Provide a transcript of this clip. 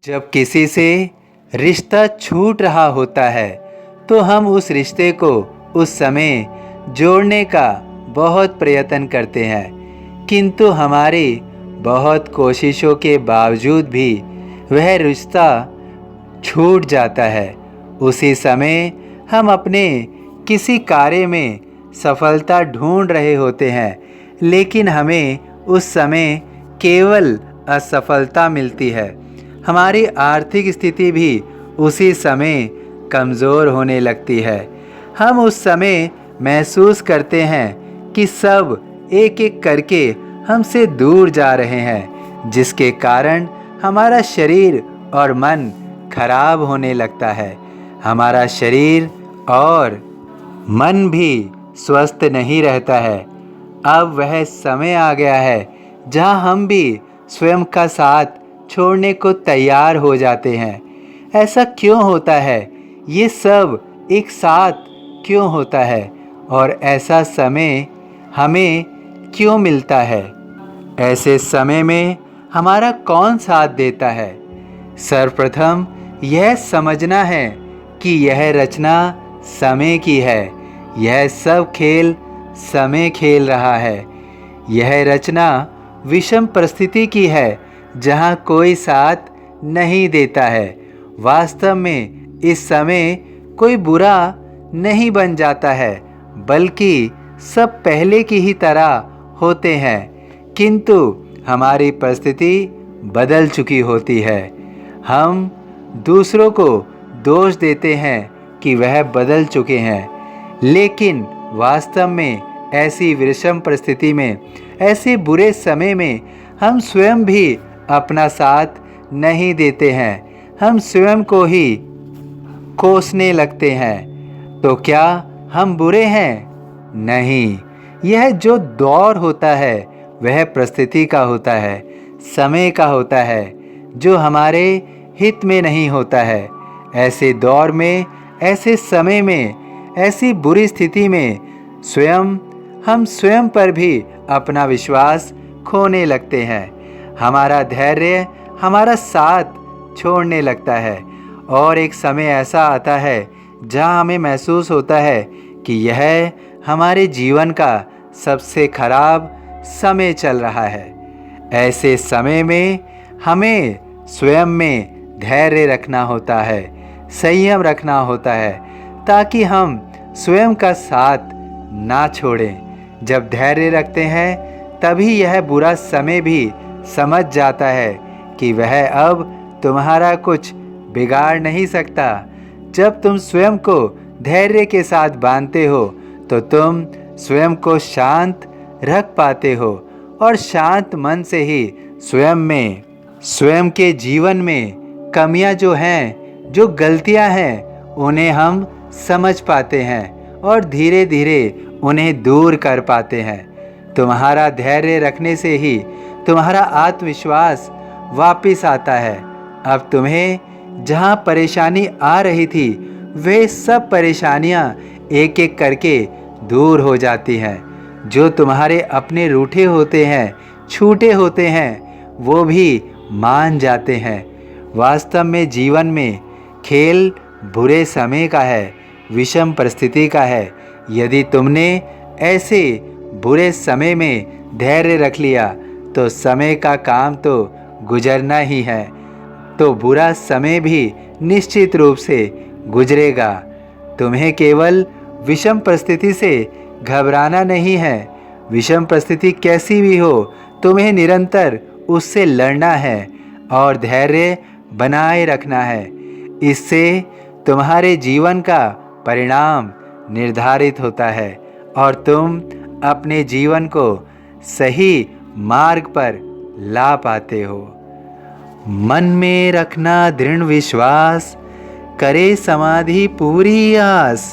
जब किसी से रिश्ता छूट रहा होता है तो हम उस रिश्ते को उस समय जोड़ने का बहुत प्रयत्न करते हैं, किंतु हमारी बहुत कोशिशों के बावजूद भी वह रिश्ता छूट जाता है। उसी समय हम अपने किसी कार्य में सफलता ढूंढ रहे होते हैं, लेकिन हमें उस समय केवल असफलता मिलती है। हमारी आर्थिक स्थिति भी उसी समय कमज़ोर होने लगती है। हम उस समय महसूस करते हैं कि सब एक एक करके हमसे दूर जा रहे हैं, जिसके कारण हमारा शरीर और मन खराब होने लगता है। हमारा शरीर और मन भी स्वस्थ नहीं रहता है। अब वह समय आ गया है जहाँ हम भी स्वयं का साथ छोड़ने को तैयार हो जाते हैं। ऐसा क्यों होता है? ये सब एक साथ क्यों होता है? और ऐसा समय हमें क्यों मिलता है? ऐसे समय में हमारा कौन साथ देता है? सर्वप्रथम यह समझना है कि यह रचना समय की है। यह सब खेल समय खेल रहा है। यह रचना विषम परिस्थिति की है, जहाँ कोई साथ नहीं देता है। वास्तव में इस समय कोई बुरा नहीं बन जाता है, बल्कि सब पहले की ही तरह होते हैं, किंतु हमारी परिस्थिति बदल चुकी होती है। हम दूसरों को दोष देते हैं कि वह बदल चुके हैं, लेकिन वास्तव में ऐसी विषम परिस्थिति में, ऐसे बुरे समय में हम स्वयं भी अपना साथ नहीं देते हैं। हम स्वयं को ही कोसने लगते हैं। तो क्या हम बुरे हैं? नहीं, यह जो दौर होता है वह परिस्थिति का होता है, समय का होता है, जो हमारे हित में नहीं होता है। ऐसे दौर में, ऐसे समय में, ऐसी बुरी स्थिति में हम स्वयं पर भी अपना विश्वास खोने लगते हैं। हमारा धैर्य हमारा साथ छोड़ने लगता है, और एक समय ऐसा आता है जहाँ हमें महसूस होता है कि यह हमारे जीवन का सबसे खराब समय चल रहा है। ऐसे समय में हमें स्वयं में धैर्य रखना होता है, संयम रखना होता है, ताकि हम स्वयं का साथ ना छोड़ें। जब धैर्य रखते हैं तभी यह बुरा समय भी समझ जाता है कि वह अब तुम्हारा कुछ बिगाड़ नहीं सकता। जब तुम स्वयं को धैर्य के साथ बांधते हो तो तुम स्वयं को शांत रख पाते हो, और शांत मन से ही स्वयं के जीवन में कमियां जो हैं, जो गलतियां हैं, उन्हें हम समझ पाते हैं और धीरे धीरे उन्हें दूर कर पाते हैं। तुम्हारा धैर्य रखने से ही तुम्हारा आत्मविश्वास वापस आता है। अब तुम्हें जहाँ परेशानी आ रही थी, वे सब परेशानियाँ एक एक करके दूर हो जाती हैं। जो तुम्हारे अपने रूठे होते हैं, छूटे होते हैं, वो भी मान जाते हैं। वास्तव में जीवन में खेल बुरे समय का है, विषम परिस्थिति का है। यदि तुमने ऐसे बुरे समय में धैर्य रख लिया तो समय का काम तो गुजरना ही है, तो बुरा समय भी निश्चित रूप से गुजरेगा। तुम्हें केवल विषम परिस्थिति से घबराना नहीं है। विषम परिस्थिति कैसी भी हो, तुम्हें निरंतर उससे लड़ना है और धैर्य बनाए रखना है। इससे तुम्हारे जीवन का परिणाम निर्धारित होता है और तुम अपने जीवन को सही मार्ग पर ला पाते हो। मन में रखना दृढ़ विश्वास, करे समाधि पूरी आस।